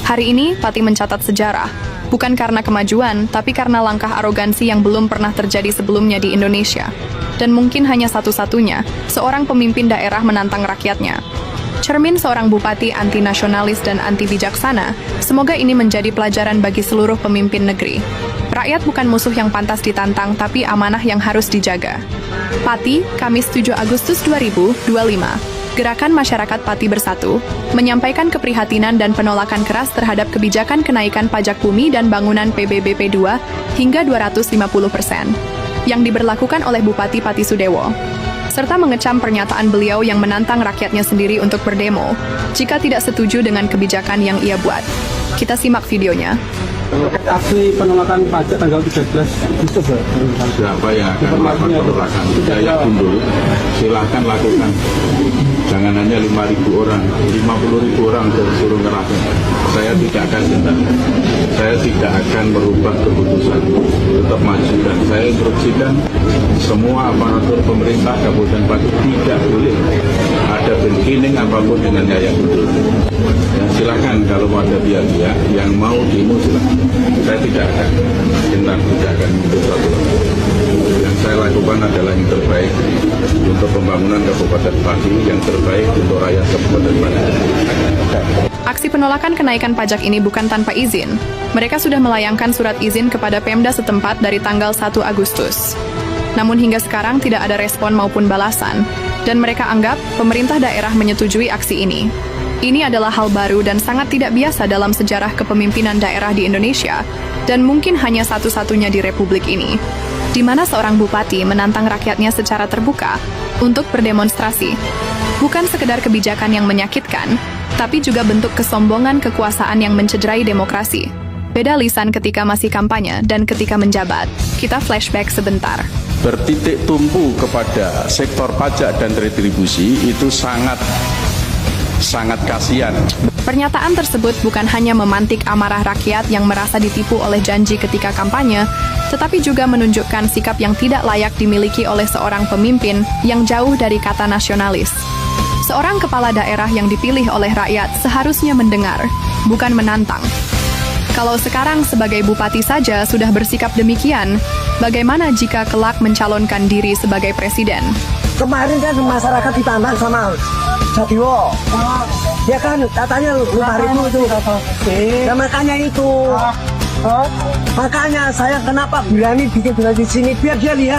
Hari ini, Pati mencatat sejarah. Bukan karena kemajuan, tapi karena langkah arogansi yang belum pernah terjadi sebelumnya di Indonesia. Dan mungkin hanya satu-satunya, seorang pemimpin daerah menantang rakyatnya. Cermin seorang bupati anti-nasionalis dan anti-bijaksana, semoga ini menjadi pelajaran bagi seluruh pemimpin negeri. Rakyat bukan musuh yang pantas ditantang, tapi amanah yang harus dijaga. Pati, Kamis 7 Agustus 2025. Gerakan Masyarakat Pati Bersatu menyampaikan keprihatinan dan penolakan keras terhadap kebijakan kenaikan pajak bumi dan bangunan PBBP 2 hingga 250% yang diberlakukan oleh Bupati Pati Sudewo, serta mengecam pernyataan beliau yang menantang rakyatnya sendiri untuk berdemo jika tidak setuju dengan kebijakan yang ia buat. Kita simak videonya. Aksi penolakan pajak tanggal 13 Agustus. Siapa yang akan melakukan penolakan? Saya mundur, silahkan lakukan. Jangan hanya 5.000 orang, 50.000 orang disuruh ngerasa. Saya tidak akan cinta. Saya tidak akan merubah keputusan. Tetap maju, dan saya instruksikan semua aparatur pemerintah Kabupaten Pati tidak boleh ada bargaining apapun dengan Yayasan Gundul. Ya, silakan kalau ada pihak-pihak yang mau demo, silakan. Saya tidak akan mundur satu. Yang saya lakukan adalah yang terbaik untuk pembangunan Kabupaten Pati, yang terbaik untuk rakyat Kabupaten Pati. Aksi penolakan kenaikan pajak ini bukan tanpa izin. Mereka sudah melayangkan surat izin kepada Pemda setempat dari tanggal 1 Agustus. Namun hingga sekarang tidak ada respon maupun balasan, dan mereka anggap pemerintah daerah menyetujui aksi ini. Ini adalah hal baru dan sangat tidak biasa dalam sejarah kepemimpinan daerah di Indonesia, dan mungkin hanya satu-satunya di Republik ini, di mana seorang bupati menantang rakyatnya secara terbuka untuk berdemonstrasi. Bukan sekedar kebijakan yang menyakitkan, tapi juga bentuk kesombongan kekuasaan yang mencederai demokrasi. Beda lisan ketika masih kampanye dan ketika menjabat. Kita flashback sebentar. Bertitik tumpu kepada sektor pajak dan retribusi itu sangat kasihan. Pernyataan tersebut bukan hanya memantik amarah rakyat yang merasa ditipu oleh janji ketika kampanye, tetapi juga menunjukkan sikap yang tidak layak dimiliki oleh seorang pemimpin yang jauh dari kata nasionalis. Seorang kepala daerah yang dipilih oleh rakyat seharusnya mendengar, bukan menantang. Kalau sekarang sebagai bupati saja sudah bersikap demikian, bagaimana jika kelak mencalonkan diri sebagai presiden? Kemarin kan masyarakat ditantang sama Jatiwo, ya kan katanya 5.000 itu. Nah, makanya itu, makanya saya kenapa berani bikin di sini biar dia lihat.